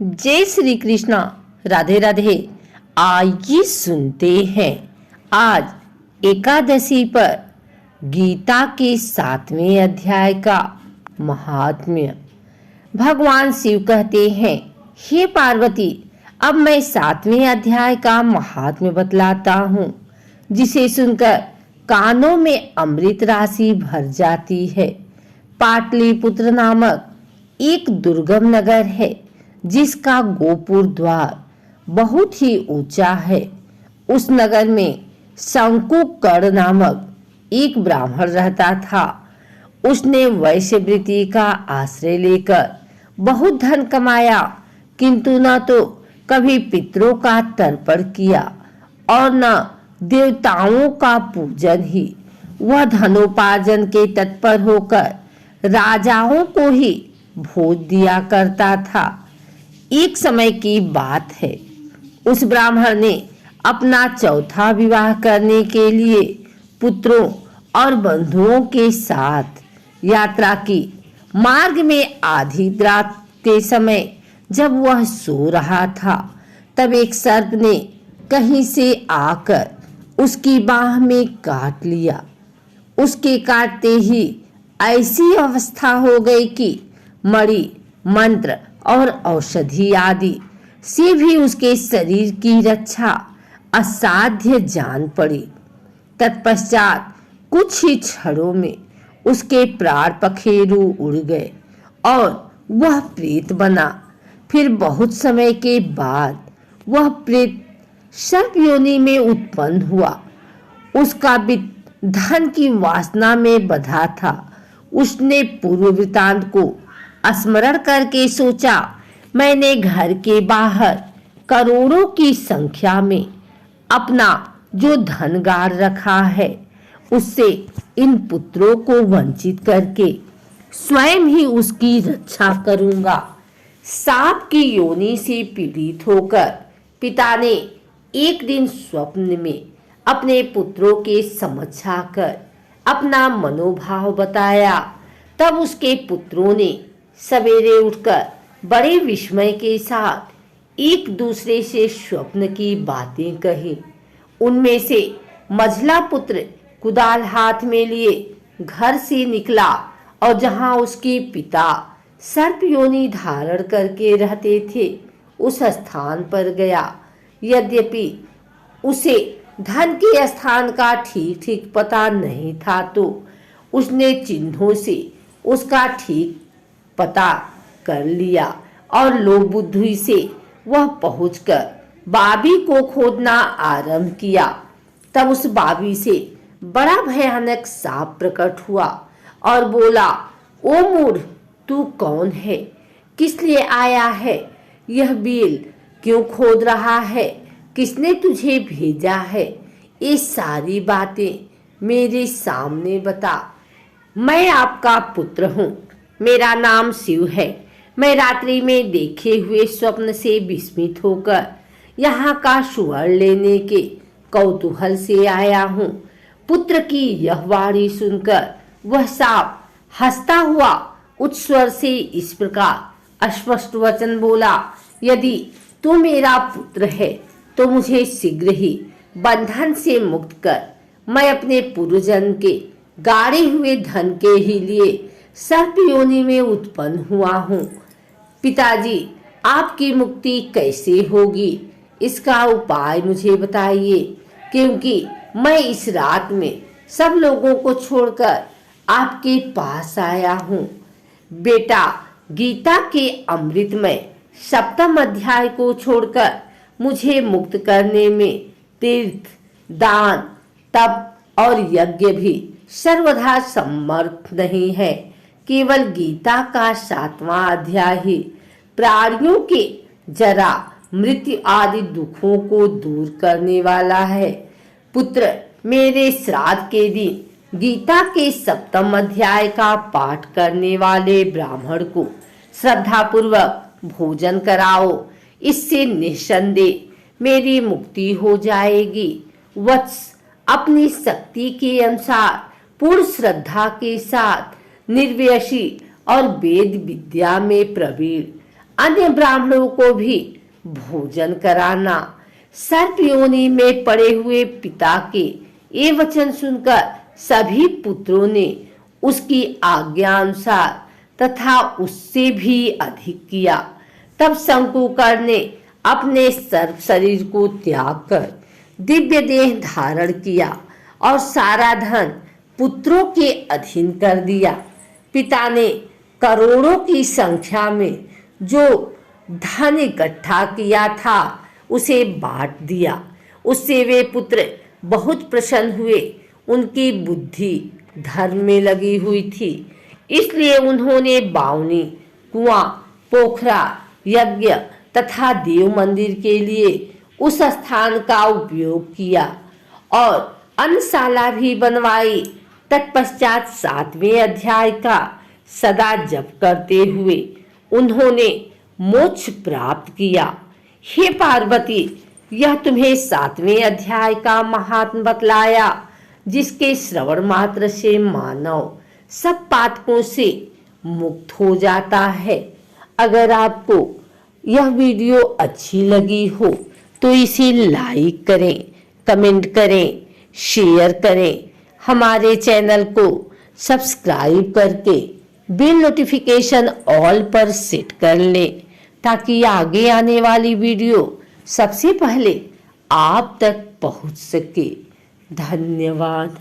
जय श्री कृष्णा। राधे राधे। आइए सुनते हैं आज एकादशी पर गीता के 7वें अध्याय का महात्म्य। भगवान शिव कहते हैं, हे पार्वती, अब मैं 7वें अध्याय का महात्म्य बतलाता हूँ, जिसे सुनकर कानों में अमृत राशि भर जाती है। पाटलिपुत्र नामक एक दुर्गम नगर है, जिसका गोपुर द्वार बहुत ही ऊंचा है। उस नगर में शंकुकर्ण नामक एक ब्राह्मण रहता था। उसने वैश्यवृत्ति का आश्रय लेकर बहुत धन कमाया, किंतु न तो कभी पितरों का तर्पण किया और न देवताओं का पूजन ही। वह धनोपार्जन के तत्पर होकर राजाओं को ही भोज दिया करता था। एक समय की बात है, उस ब्राह्मण ने अपना चौथा विवाह करने के लिए पुत्रों और बंधुओं के साथ यात्रा की। मार्ग में आधी रात के समय जब वह सो रहा था, तब एक सर्प ने कहीं से आकर उसकी बाह में काट लिया। उसके काटते ही ऐसी अवस्था हो गई कि मणि, मंत्र और औषधि आदि से भी उसके शरीर की रक्षा असाध्य जान पड़ी। तत्पश्चात कुछ ही क्षणों में उसके प्राण पखेरु उड़ गए और वह प्रेत बना। फिर बहुत समय के बाद वह प्रेत सर्प योनि में उत्पन्न हुआ। उसका धन की वासना में बंधा था। उसने पूर्व वृतांत को स्मरण करके सोचा, मैंने घर के बाहर करोड़ों की संख्या में अपना जो धन गाड़ रखा है, उससे इन पुत्रों को वंचित करके स्वयं ही उसकी रक्षा करूंगा। सांप की योनि से पीड़ित होकर पिता ने एक दिन स्वप्न में अपने पुत्रों के समक्ष आकर अपना मनोभाव बताया। तब उसके पुत्रों ने सवेरे उठकर बड़े विस्मय के साथ एक दूसरे से स्वप्न की बातें कही। उनमें से मझला पुत्र कुदाल हाथ में लिए घर से निकला और जहां उसके पिता सर्प योनि धारण करके रहते थे, उस स्थान पर गया। यद्यपि उसे धन के स्थान का ठीक ठीक पता नहीं था, तो उसने चिन्हों से उसका ठीक पता कर लिया और लोक बुद्धि से वह पहुंचकर बाबी को खोदना आरंभ किया। तब उस बाबी से बड़ा भयानक सांप प्रकट हुआ और बोला, ओ मूढ़, तू कौन है? किस लिए आया है? यह बिल क्यों खोद रहा है? किसने तुझे भेजा है? ये सारी बातें मेरे सामने बता। मैं आपका पुत्र हूँ। मेरा नाम शिव है। मैं रात्रि में देखे हुए स्वप्न से विस्मित होकर यहाँ का सुवर्ण लेने के कौतूहल से आया हूँ। पुत्र की यह वाणी सुनकर वह सांप हंसता हुआ उच्च स्वर से इस प्रकार अस्पष्ट वचन बोला, यदि तू मेरा पुत्र है तो मुझे शीघ्र ही बंधन से मुक्त कर। मैं अपने पूर्वजन्म के गाड़े हुए धन के ही लिए सर्प योनि में उत्पन्न हुआ हूँ। पिताजी, आपकी मुक्ति कैसे होगी, इसका उपाय मुझे बताइए, क्योंकि मैं इस रात में सब लोगों को छोड़कर आपके पास आया हूँ। बेटा, गीता के अमृतमय 7वें अध्याय को छोड़कर मुझे मुक्त करने में तीर्थ, दान, तप और यज्ञ भी सर्वथा समर्थ नहीं है। केवल गीता का 7वां अध्याय ही प्राणियों के जरा, मृत्यु आदि दुखों को दूर करने वाला है। पुत्र, मेरे श्राद्ध के दिन गीता के 7वें अध्याय का पाठ करने वाले ब्राह्मण को श्रद्धापूर्वक भोजन कराओ। इससे निस्संदेह मेरी मुक्ति हो जाएगी। वत्स, अपनी शक्ति के अनुसार पूर्ण श्रद्धा के साथ निर्व्यसी और वेद विद्या में प्रवीण अन्य ब्राह्मणों को भी भोजन कराना। सर्प योनि में पड़े हुए पिता के ये वचन सुनकर सभी पुत्रों ने उसकी आज्ञा अनुसार तथा उससे भी अधिक किया। तब शंकुकर्ण ने अपने सर्प शरीर को त्याग कर दिव्य देह धारण किया और सारा धन पुत्रों के अधीन कर दिया। पिता ने करोड़ों की संख्या में जो धन इकट्ठा किया था उसे बांट दिया। उससे वे पुत्र बहुत प्रसन्न हुए। उनकी बुद्धि धर्म में लगी हुई थी, इसलिए उन्होंने बावनी, कुआं, पोखरा, यज्ञ तथा देव मंदिर के लिए उस स्थान का उपयोग किया और अन्नशाला भी बनवाई। तत्पश्चात 7वें अध्याय का सदा जप करते हुए उन्होंने मोक्ष प्राप्त किया। हे पार्वती, यह तुम्हें 7वें अध्याय का महात्म बतलाया, जिसके श्रवण मात्र से मानव सब पातकों से मुक्त हो जाता है। अगर आपको यह वीडियो अच्छी लगी हो तो इसे लाइक करें, कमेंट करें, शेयर करें। हमारे चैनल को सब्सक्राइब करके बेल नोटिफिकेशन ऑल पर सेट कर लें, ताकि आगे आने वाली वीडियो सबसे पहले आप तक पहुंच सके। धन्यवाद।